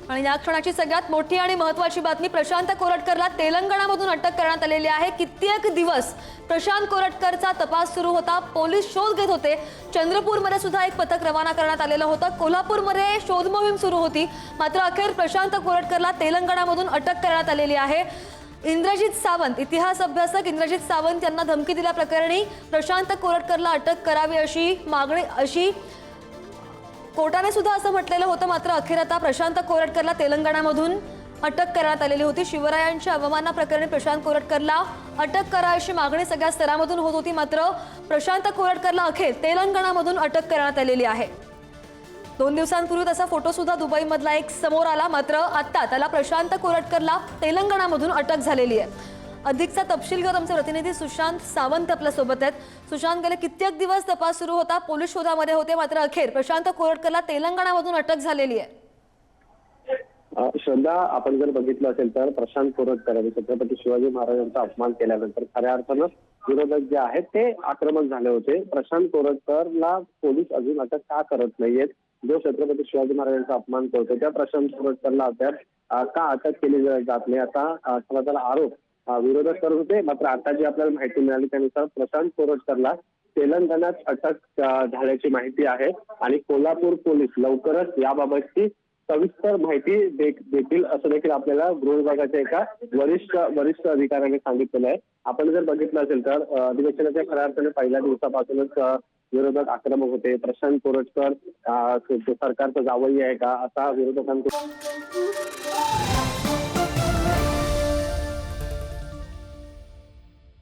आणि या क्षणाची सगळ्यात मोठी आणि महत्त्वाची बातमी, प्रशांत कोरटकरला तेलंगणामधून अटक करण्यात आलेली आहे। कित्येक दिवस प्रशांत कोरटकरचा तपास सुरू होता, पोलीस शोध घेत होते। चंद्रपूरमध्ये सुद्धा एक पथक रवाना करण्यात आलेलं होतं, कोल्हापूरमध्ये शोध मोहीम सुरू होती, मात्र अखेर प्रशांत कोरटकरला तेलंगणामधून अटक करण्यात आलेली आहे। इंद्रजित सावंत, इतिहास अभ्यासक इंद्रजित सावंत यांना धमकी दिल्याप्रकरणी प्रशांत कोरटकरला अटक करावी अशी कोर्टाने सुद्धा असं म्हटलेलं होतं, मात्र अखेर आता प्रशांत कोरटकरला तेलंगणामधून अटक करण्यात आलेली होती। शिवरायांच्या अवमानाप्रकरणी प्रशांत कोरटकरला अटक करा अशी मागणी सगळ्या स्तरामधून होत होती, मात्र प्रशांत कोरटकरला अखेर तेलंगणामधून अटक करण्यात आलेली आहे। 2 दिवसांपूर्वी तसा फोटो सुद्धा दुबईमधला एक समोर आला, मात्र आता त्याला प्रशांत कोरटकरला तेलंगणामधून अटक झालेली आहे। अधिकचा तपशील घेऊन आमचे प्रतिनिधी सुशांत सावंत आपल्या सोबत आहेत। सुशांत, गेले कित्येक दिवस तपास सुरू होता, पोलीस शोधामध्ये होते, मात्र अखेर प्रशांत कोरटकरला तेलंगणामधून अटक झालेली आहे। श्रद्धा, आपण जर बघितलं असेल तर प्रशांत कोरटकर आणि छत्रपती शिवाजी महाराजांचा अपमान केल्यानंतर खऱ्या अर्थानं विरोधक जे आहेत ते आक्रमक झाले होते। प्रशांत कोरटकरला पोलीस अजून अटक का करत नाहीयेत? जो छत्रपती शिवाजी महाराजांचा अपमान करतो त्या प्रशांत कोरटकरला अद्याप का अटक केली जात नाही, असा त्याला आरोप विरोधक करत होते। मात्र आता जी आपल्याला माहिती मिळाली त्यानुसार प्रशांत कोरटकरला तेलंगणात अटक झाल्याची माहिती आहे आणि कोल्हापूर पोलीस लवकरच याबाबतची सविस्तर माहिती देतील असं देखील आपल्याला गृह विभागाच्या एका वरिष्ठ अधिकाऱ्याने सांगितलेलं आहे। आपण जर बघितलं असेल तर अधिवेशनाच्या खऱ्या अर्थाने पहिल्या दिवसापासूनच विरोधक आक्रमक होते। प्रशांत कोरटकर सरकारचा जावई आहे का असा विरोधकांकडून